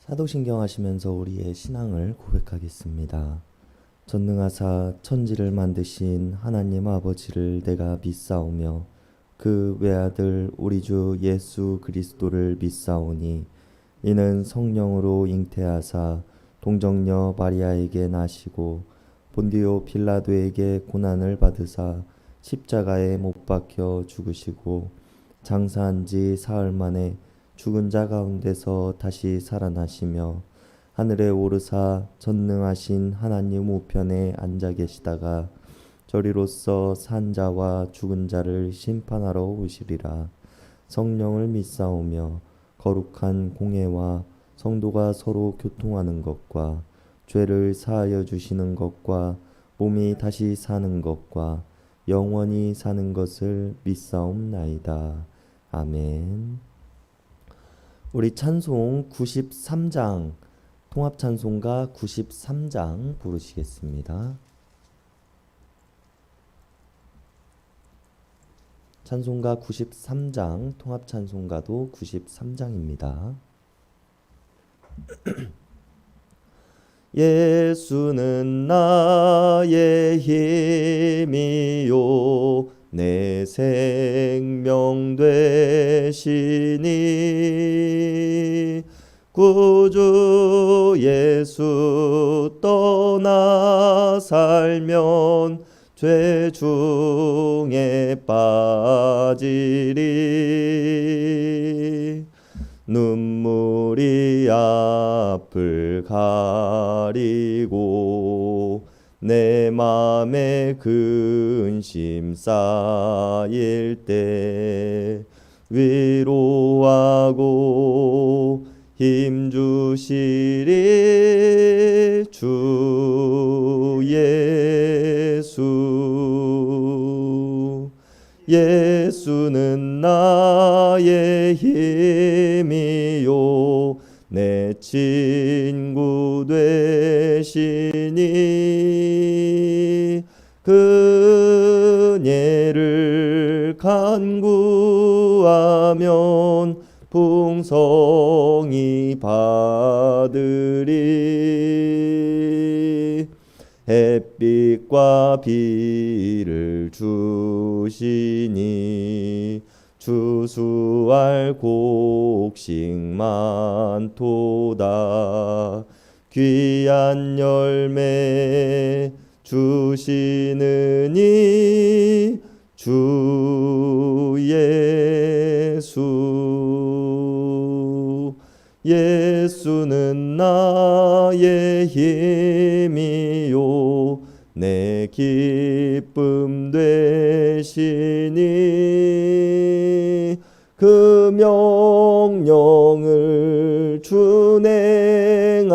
사도신경 하시면서 우리의 신앙을 고백하겠습니다. 전능하사 천지를 만드신 하나님 아버지를 내가 믿사오며 그 외아들 우리 주 예수 그리스도를 믿사오니 이는 성령으로 잉태하사 동정녀 마리아에게 나시고 본디오 빌라도에게 고난을 받으사 십자가에 못 박혀 죽으시고 장사한 지 사흘 만에 죽은 자 가운데서 다시 살아나시며 하늘에 오르사 전능하신 하나님 우편에 앉아 계시다가 저리로서 산 자와 죽은 자를 심판하러 오시리라. 성령을 믿사오며 거룩한 공회와 성도가 서로 교통하는 것과 죄를 사하여 주시는 것과 몸이 다시 사는 것과 영원히 사는 것을 믿사옵나이다. 아멘. 우리 찬송 93장, 통합찬송가 93장 부르시겠습니다. 찬송가 93장, 통합찬송가도 93장입니다. 예수는 나의 힘이요 내 생명 되시니 구주 예수 떠나 살면 죄 중에 빠지리 눈물이 앞을 가리고 내 맘에 근심 쌓일 때 위로하고 힘 주시리 주 예수. 예수는 나의 힘이요 내 친구 되시니 그녀를 간구하면 풍성히 받으리. 햇빛과 비를 주시니 주수할 곡식 많도다. 귀한 열매 주시느니 주 예수. 예수는 나의 힘이요 내 기쁨 되시니 그 명령을 준행하여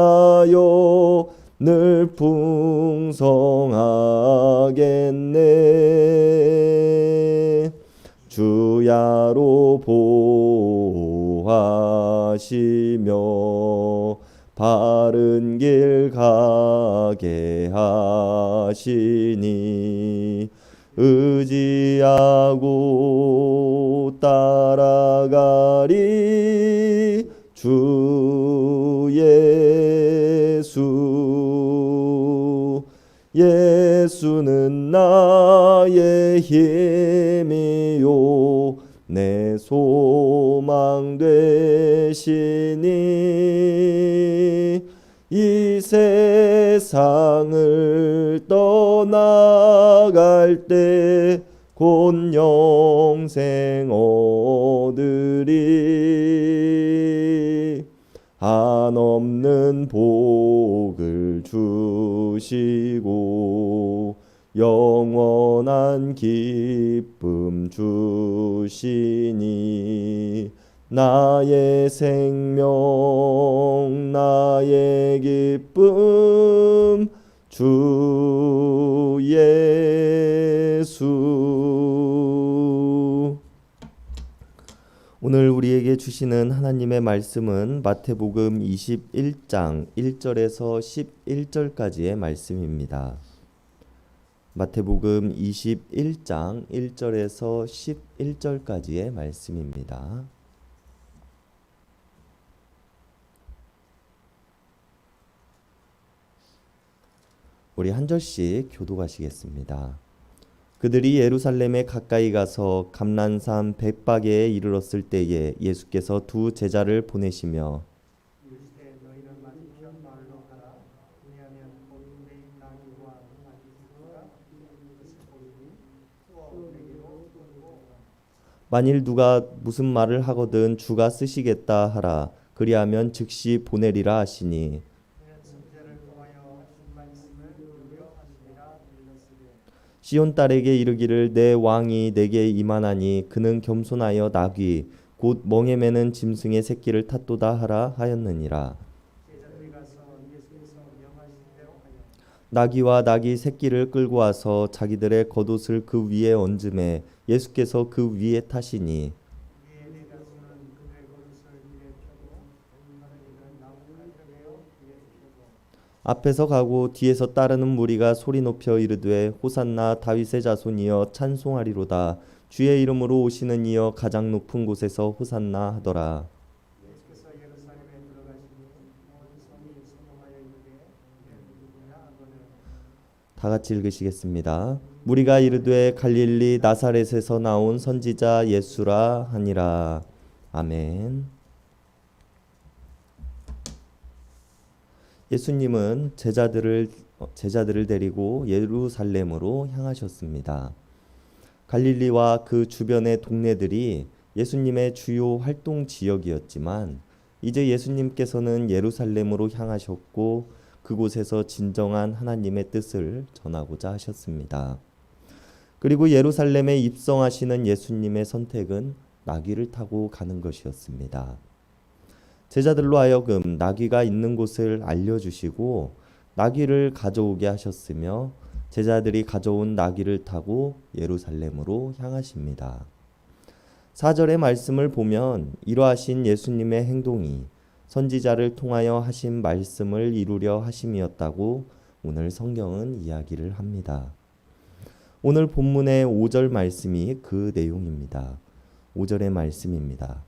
늘 풍성하겠네. 주야로 보호하시며 바른 길 가게 하시니 의지하고 따라가리 주 예수. 예수는 나의 힘이요 내 소망 되시니 이 세상을 떠나갈 때 곧 영생 얻으리. 한없는 복을 주시고 영원한 기쁨 주시니 나의 생명 나의 기쁨 주 예수. 오늘 우리에게 주시는 하나님의 말씀은 마태복음 21장 1절에서 11절까지의 말씀입니다. 마태복음 21장 1절에서 11절까지의 말씀입니다. 우리 한 절씩 교독하시겠습니다. 그들이 예루살렘에 가까이 가서 감람산 벳바게에 이르렀을 때에 예수께서 두 제자를 보내시며 이르시되 너희는 맞은편 마을로 가라. 왜냐하면 거기 내 나귀와 나귀 새끼가 그것을 보이니 또 내게로 끌고 오라. 만일 누가 무슨 말을 하거든 주가 쓰시겠다 하라. 그리하면 즉시 보내리라 하시니 그는 선지자를 통하여 하신 말씀을 유료하시리라 일렀으되 시온 딸에게 이르기를 내 왕이 내게 임하나니 그는 겸손하여 나귀 곧 멍에 매는 짐승의 새끼를 탔도다 하라 하였느니라. 제자들이 가서 예수께서 명하신 대로 하여 나귀와 나귀 새끼를 끌고 와서 자기들의 겉옷을 그 위에 얹음에 예수께서 그 위에 타시니 위에 네 가수는 그들의 겉옷을 위에 펴고 다른 이는 나뭇가지를 베어 위에 펴고 앞에서 가고 뒤에서 따르는 무리가 소리 높여 이르되 호산나 다윗의 자손이여 찬송하리로다. 주의 이름으로 오시는 이여 가장 높은 곳에서 호산나 하더라. 예수께서 예루살렘에 들어가시니 온 성이 소동하여 이르되 이는 누구냐 하거늘 다 같이 읽으시겠습니다. 무리가 이르되 갈릴리 나사렛에서 나온 선지자 예수라 하니라. 아멘. 예수님은 제자들을 데리고 예루살렘으로 향하셨습니다. 갈릴리와 그 주변의 동네들이 예수님의 주요 활동 지역이었지만 이제 예수님께서는 예루살렘으로 향하셨고 그곳에서 진정한 하나님의 뜻을 전하고자 하셨습니다. 그리고 예루살렘에 입성하시는 예수님의 선택은 나귀를 타고 가는 것이었습니다. 제자들로 하여금 나귀가 있는 곳을 알려주시고 나귀를 가져오게 하셨으며 제자들이 가져온 나귀를 타고 예루살렘으로 향하십니다. 4절의 말씀을 보면 이러하신 예수님의 행동이 선지자를 통하여 하신 말씀을 이루려 하심이었다고 오늘 성경은 이야기를 합니다. 오늘 본문의 5절 말씀이 그 내용입니다. 5절의 말씀입니다.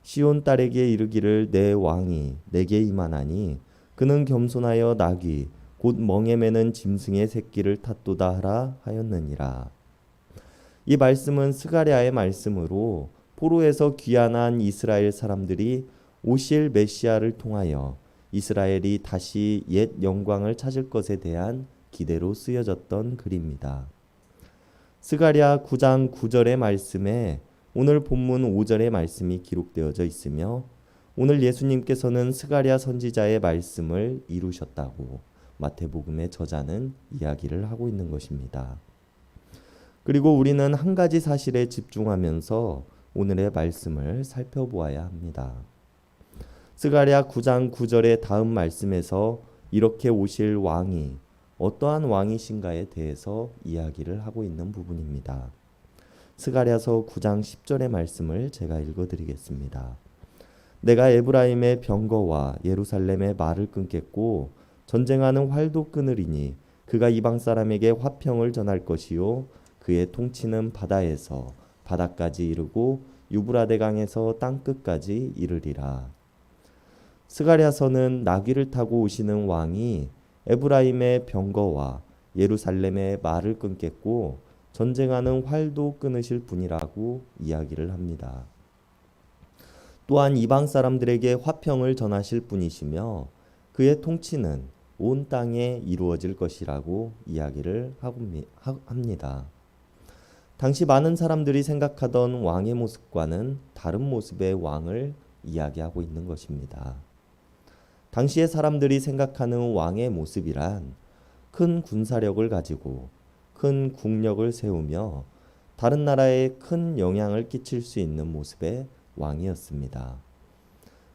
시온 딸에게 이르기를 내 왕이 내게 임하나니 그는 겸손하여 나귀 곧 멍에 매는 짐승의 새끼를 탔도다 하라 하였느니라. 이 말씀은 스가랴의 말씀으로 포로에서 귀환한 이스라엘 사람들이 오실 메시아를 통하여 이스라엘이 다시 옛 영광을 찾을 것에 대한 기대로 쓰여졌던 글입니다. 스가랴 9장 9절의 말씀에 오늘 본문 5절의 말씀이 기록되어져 있으며 오늘 예수님께서는 스가랴 선지자의 말씀을 이루셨다고 마태복음의 저자는 이야기를 하고 있는 것입니다. 그리고 우리는 한 가지 사실에 집중하면서 오늘의 말씀을 살펴보아야 합니다. 스가랴 9장 9절의 다음 말씀에서 이렇게 오실 왕이 어떠한 왕이신가에 대해서 이야기를 하고 있는 부분입니다. 스가랴서 9장 10절의 말씀을 제가 읽어드리겠습니다. 내가 에브라임의 병거와 예루살렘의 말을 끊겠고 전쟁하는 활도 끊으리니 그가 이방 사람에게 화평을 전할 것이요 그의 통치는 바다에서 바다까지 이르고 유브라데 강에서 땅끝까지 이르리라. 스가랴서는 나귀를 타고 오시는 왕이 에브라임의 병거와 예루살렘의 말을 끊겠고 전쟁하는 활도 끊으실 분이라고 이야기를 합니다. 또한 이방 사람들에게 화평을 전하실 분이시며 그의 통치는 온 땅에 이루어질 것이라고 이야기를 합니다. 당시 많은 사람들이 생각하던 왕의 모습과는 다른 모습의 왕을 이야기하고 있는 것입니다. 당시의 사람들이 생각하는 왕의 모습이란 큰 군사력을 가지고 큰 국력을 세우며 다른 나라에 큰 영향을 끼칠 수 있는 모습의 왕이었습니다.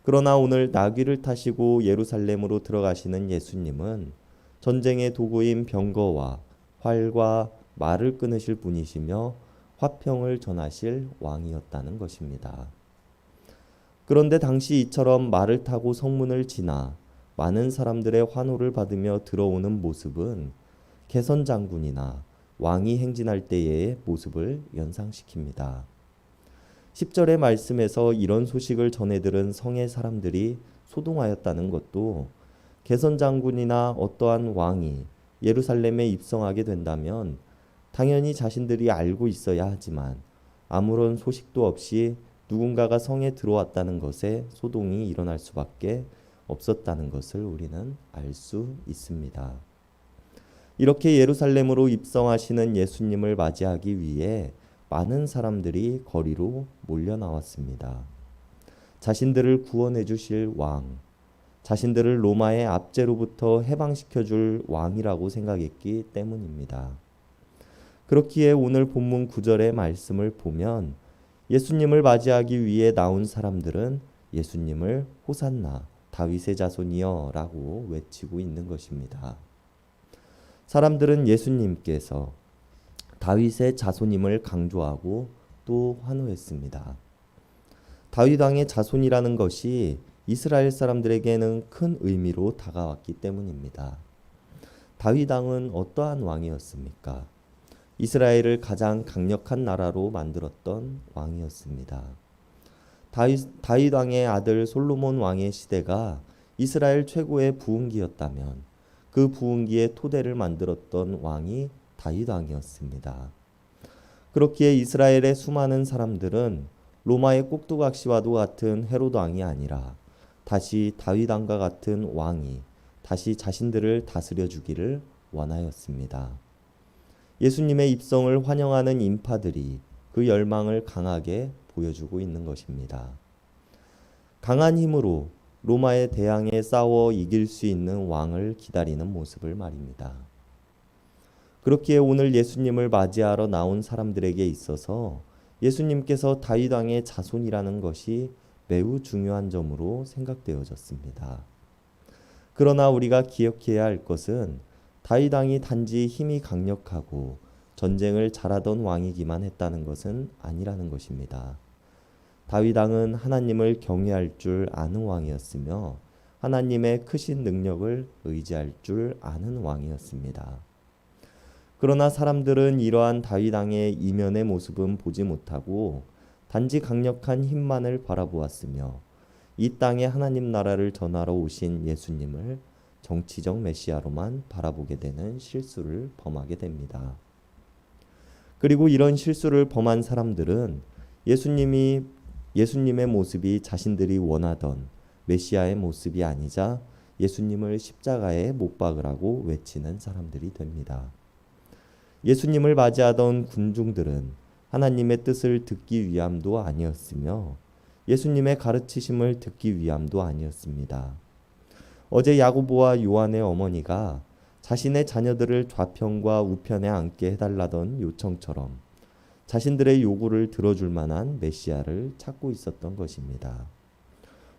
그러나 오늘 나귀를 타시고 예루살렘으로 들어가시는 예수님은 전쟁의 도구인 병거와 활과 말을 끊으실 분이시며 화평을 전하실 왕이었다는 것입니다. 그런데 당시 이처럼 말을 타고 성문을 지나 많은 사람들의 환호를 받으며 들어오는 모습은 개선 장군이나 왕이 행진할 때의 모습을 연상시킵니다. 10절의 말씀에서 이런 소식을 전해 들은 성의 사람들이 소동하였다는 것도 개선 장군이나 어떠한 왕이 예루살렘에 입성하게 된다면 당연히 자신들이 알고 있어야 하지만 아무런 소식도 없이 누군가가 성에 들어왔다는 것에 소동이 일어날 수밖에 없었다는 것을 우리는 알 수 있습니다. 이렇게 예루살렘으로 입성하시는 예수님을 맞이하기 위해 많은 사람들이 거리로 몰려 나왔습니다. 자신들을 구원해 주실 왕, 자신들을 로마의 압제로부터 해방시켜 줄 왕이라고 생각했기 때문입니다. 그렇기에 오늘 본문 9절의 말씀을 보면 예수님을 맞이하기 위해 나온 사람들은 예수님을 호산나 다윗의 자손이여 라고 외치고 있는 것입니다. 사람들은 예수님께서 다윗의 자손임을 강조하고 또 환호했습니다. 다윗 왕의 자손이라는 것이 이스라엘 사람들에게는 큰 의미로 다가왔기 때문입니다. 다윗 왕은 어떠한 왕이었습니까? 이스라엘을 가장 강력한 나라로 만들었던 왕이었습니다. 다윗 왕의 아들 솔로몬 왕의 시대가 이스라엘 최고의 부흥기였다면 그 부흥기의 토대를 만들었던 왕이 다윗 왕이었습니다. 그렇기에 이스라엘의 수많은 사람들은 로마의 꼭두각시와도 같은 헤로드 왕이 아니라 다시 다윗 왕과 같은 왕이 다시 자신들을 다스려 주기를 원하였습니다. 예수님의 입성을 환영하는 인파들이 그 열망을 강하게 보여주고 있는 것입니다. 강한 힘으로 로마에 대항해 싸워 이길 수 있는 왕을 기다리는 모습을 말입니다. 그렇기에 오늘 예수님을 맞이하러 나온 사람들에게 있어서 예수님께서 다윗 왕의 자손이라는 것이 매우 중요한 점으로 생각되어졌습니다. 그러나 우리가 기억해야 할 것은 다윗 왕이 단지 힘이 강력하고 전쟁을 잘하던 왕이기만 했다는 것은 아니라는 것입니다. 다윗 왕은 하나님을 경외할 줄 아는 왕이었으며 하나님의 크신 능력을 의지할 줄 아는 왕이었습니다. 그러나 사람들은 이러한 다윗 왕의 이면의 모습은 보지 못하고 단지 강력한 힘만을 바라보았으며 이 땅에 하나님 나라를 전하러 오신 예수님을 정치적 메시아로만 바라보게 되는 실수를 범하게 됩니다. 그리고 이런 실수를 범한 사람들은 예수님의 모습이 자신들이 원하던 메시아의 모습이 아니자 예수님을 십자가에 못 박으라고 외치는 사람들이 됩니다. 예수님을 맞이하던 군중들은 하나님의 뜻을 듣기 위함도 아니었으며 예수님의 가르치심을 듣기 위함도 아니었습니다. 어제 야고보와 요한의 어머니가 자신의 자녀들을 좌편과 우편에 앉게 해달라던 요청처럼 자신들의 요구를 들어줄 만한 메시아를 찾고 있었던 것입니다.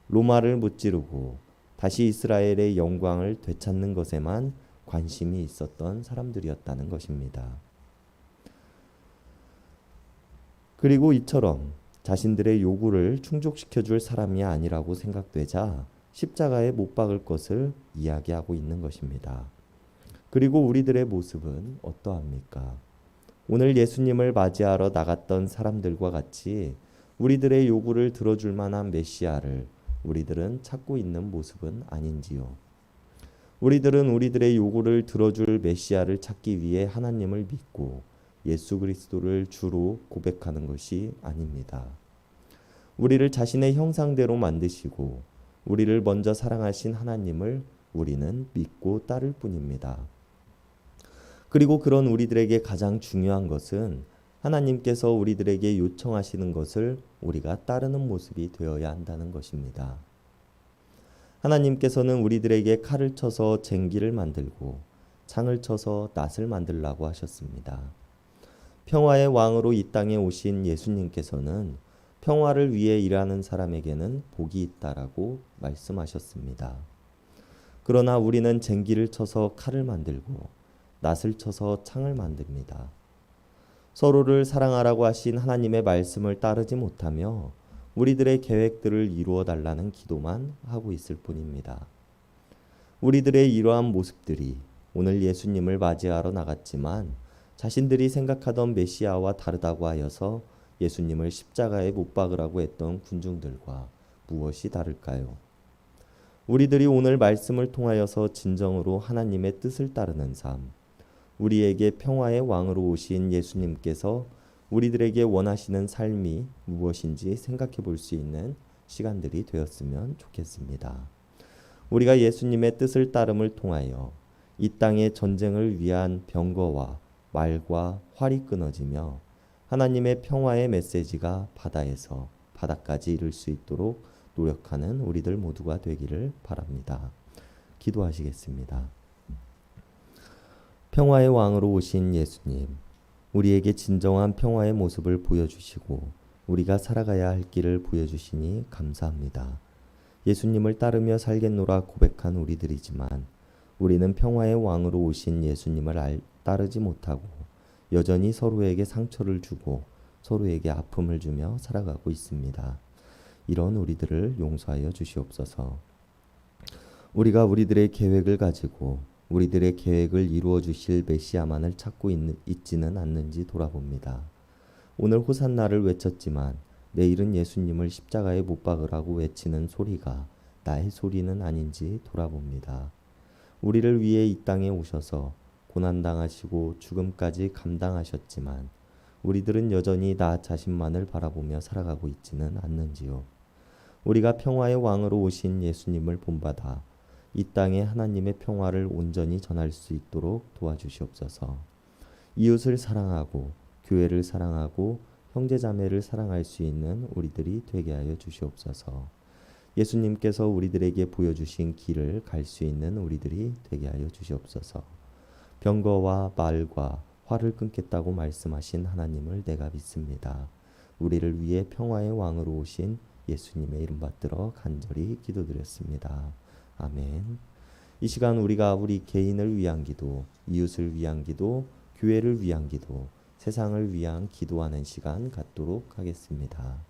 로마를 무찌르고 다시 이스라엘의 영광을 되찾는 것에만 관심이 있었던 사람들이었다는 것입니다. 그리고 이처럼 자신들의 요구를 충족시켜줄 사람이 아니라고 생각되자 십자가에 못 박을 것을 이야기하고 있는 것입니다. 그리고 우리들의 모습은 어떠합니까? 오늘 예수님을 맞이하러 나갔던 사람들과 같이 우리들의 요구를 들어줄 만한 메시아를 우리들은 찾고 있는 모습은 아닌지요? 우리들은 우리들의 요구를 들어줄 메시아를 찾기 위해 하나님을 믿고 예수 그리스도를 주로 고백하는 것이 아닙니다. 우리를 자신의 형상대로 만드시고 우리를 먼저 사랑하신 하나님을 우리는 믿고 따를 뿐입니다. 그리고 그런 우리들에게 가장 중요한 것은 하나님께서 우리들에게 요청하시는 것을 우리가 따르는 모습이 되어야 한다는 것입니다. 하나님께서는 우리들에게 칼을 쳐서 쟁기를 만들고 창을 쳐서 낫을 만들라고 하셨습니다. 평화의 왕으로 이 땅에 오신 예수님께서는 평화를 위해 일하는 사람에게는 복이 있다라고 말씀하셨습니다. 그러나 우리는 쟁기를 쳐서 칼을 만들고 낫을 쳐서 창을 만듭니다. 서로를 사랑하라고 하신 하나님의 말씀을 따르지 못하며 우리들의 계획들을 이루어 달라는 기도만 하고 있을 뿐입니다. 우리들의 이러한 모습들이 오늘 예수님을 맞이하러 나갔지만 자신들이 생각하던 메시아와 다르다고 하여서 예수님을 십자가에 못 박으라고 했던 군중들과 무엇이 다를까요? 우리들이 오늘 말씀을 통하여서 진정으로 하나님의 뜻을 따르는 삶, 우리에게 평화의 왕으로 오신 예수님께서 우리들에게 원하시는 삶이 무엇인지 생각해 볼 수 있는 시간들이 되었으면 좋겠습니다. 우리가 예수님의 뜻을 따름을 통하여 이 땅의 전쟁을 위한 병거와 말과 활이 끊어지며 하나님의 평화의 메시지가 바다에서 바다까지 이룰 수 있도록 노력하는 우리들 모두가 되기를 바랍니다. 기도하시겠습니다. 평화의 왕으로 오신 예수님, 우리에게 진정한 평화의 모습을 보여주시고 우리가 살아가야 할 길을 보여주시니 감사합니다. 예수님을 따르며 살겠노라 고백한 우리들이지만 우리는 평화의 왕으로 오신 예수님을 따르지 못하고 여전히 서로에게 상처를 주고 서로에게 아픔을 주며 살아가고 있습니다. 이런 우리들을 용서하여 주시옵소서. 우리가 우리들의 계획을 가지고 우리들의 계획을 이루어 주실 메시아만을 찾고 있지는 않는지 돌아봅니다. 오늘 호산나를 외쳤지만 내일은 예수님을 십자가에 못 박으라고 외치는 소리가 나의 소리는 아닌지 돌아봅니다. 우리를 위해 이 땅에 오셔서 고난당하시고 죽음까지 감당하셨지만 우리들은 여전히 나 자신만을 바라보며 살아가고 있지는 않는지요. 우리가 평화의 왕으로 오신 예수님을 본받아 이 땅에 하나님의 평화를 온전히 전할 수 있도록 도와주시옵소서. 이웃을 사랑하고 교회를 사랑하고 형제자매를 사랑할 수 있는 우리들이 되게 하여 주시옵소서. 예수님께서 우리들에게 보여주신 길을 갈 수 있는 우리들이 되게 하여 주시옵소서. 병거와 말과 화를 끊겠다고 말씀하신 하나님을 내가 믿습니다. 우리를 위해 평화의 왕으로 오신 예수님의 이름 받들어 간절히 기도드렸습니다. 아멘. 이 시간 우리가 우리 개인을 위한 기도, 이웃을 위한 기도, 교회를 위한 기도, 세상을 위한 기도하는 시간 갖도록 하겠습니다.